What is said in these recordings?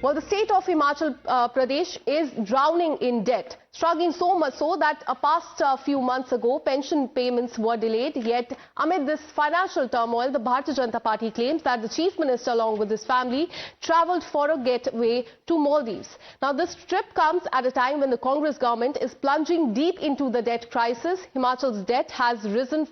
Well, the state of Himachal Pradesh is drowning in debt, struggling so much so that past few months ago, pension payments were delayed. Yet, amid this financial turmoil, the Bharatiya Janata Party claims that the Chief Minister, along with his family, travelled for a getaway to Maldives. Now, this trip comes at a time when the Congress government is plunging deep into the debt crisis. Himachal's debt has risen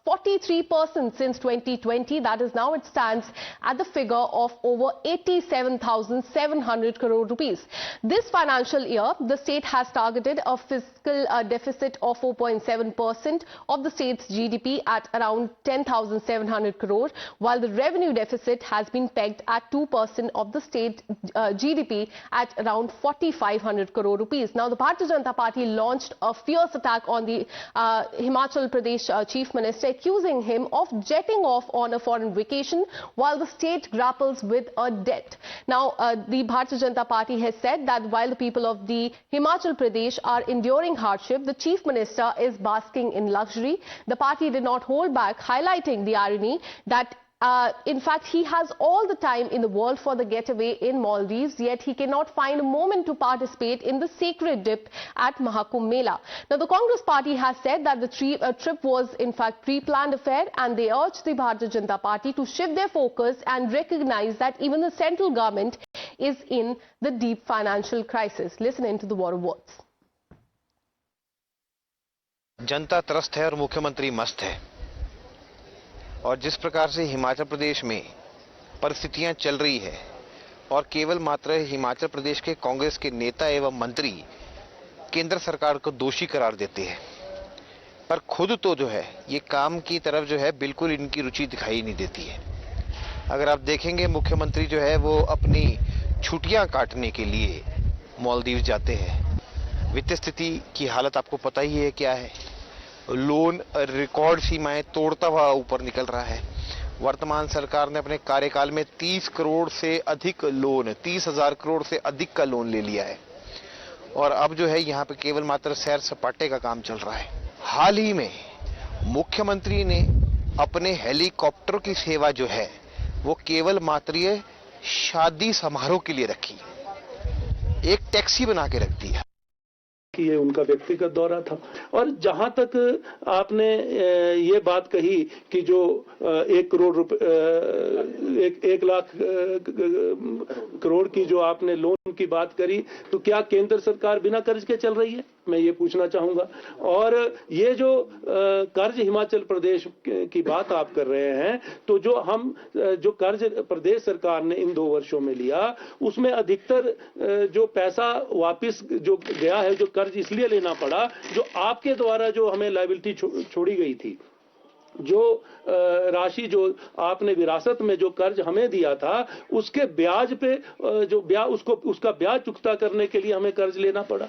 43% since 2020. That is, now it stands at the figure of over 87,700 crore rupees. This financial year, the state has targeted a fiscal deficit of 4.7% of the state's GDP at around 10,700 crore, while the revenue deficit has been pegged at 2% of the state GDP at around 4,500 crore rupees. Now, the Bharatiya Janata Party launched a fierce attack on the Himachal Pradesh Chief Minister, accusing him of jetting off on a foreign vacation while the state grapples with a debt. Now, the Bharatiya Janata Party has said that while the people of the Himachal Pradesh are enduring hardship, the Chief Minister is basking in luxury. The party did not hold back, highlighting the irony that in fact, he has all the time in the world for the getaway in Maldives, yet he cannot find a moment to participate in the sacred dip at Mahakumbh Mela. Now, the Congress party has said that the trip was in fact pre-planned affair, and they urged the Bharatiya Janata Party to shift their focus and recognize that even the central government is in the deep financial crisis. Listen into the war of words. जनता त्रस्त है और मुख्यमंत्री मस्त है। और जिस प्रकार से हिमाचल प्रदेश में परिस्थितियां चल रही है और केवल मात्र हिमाचल प्रदेश के कांग्रेस के नेता एवं मंत्री केंद्र सरकार को दोषी करार देते हैं, पर खुद तो जो है ये काम की तरफ जो है बिल्कुल इनकी रुचि दिखाई नहीं देती है। अगर आप देखेंगे, मुख्यमंत्री जो है वो अपनी छुट्टियां काटने के लिए मालदीव जाते हैं। वित्तीय स्थिति की हालत आपको पता ही है क्या है। लोन रिकॉर्ड सीमाएं तोड़ता हुआ ऊपर निकल रहा है। वर्तमान सरकार ने अपने कार्यकाल में 30 करोड़ से अधिक लोन, 30,000 करोड़ से अधिक का लोन ले लिया है और अब जो है यहाँ पे केवल मात्र सैर सपाटे का काम चल रहा है। हाल ही में मुख्यमंत्री ने अपने हेलीकॉप्टर की सेवा जो है वो केवल मात्र शादी समारोह के लिए रखी, एक टैक्सी बना के रख दी। कि ये उनका व्यक्तिगत दौरा था। और जहां तक आपने ये बात कही कि जो 1 करोड़ रुपए 1 लाख करोड़ की जो आपने लोन की बात करी, तो क्या केंद्र सरकार बिना कर्ज के चल रही है, मैं ये पूछना चाहूंगा। और ये जो कर्ज हिमाचल प्रदेश की बात आप कर रहे हैं, तो जो कर्ज प्रदेश सरकार ने इन 2 वर्षों में लिया, उसमें अधिकतर जो पैसा वापस जो गया है, जो कर्ज इसलिए लेना पड़ा, जो आपके द्वारा जो हमें लायबिलिटी छोड़ी गई थी, जो राशि जो आपने विरासत में जो कर्ज हमें दिया था, उसके ब्याज पे जो ब्याज उसका ब्याज चुकता करने के लिए हमें कर्ज लेना पड़ा।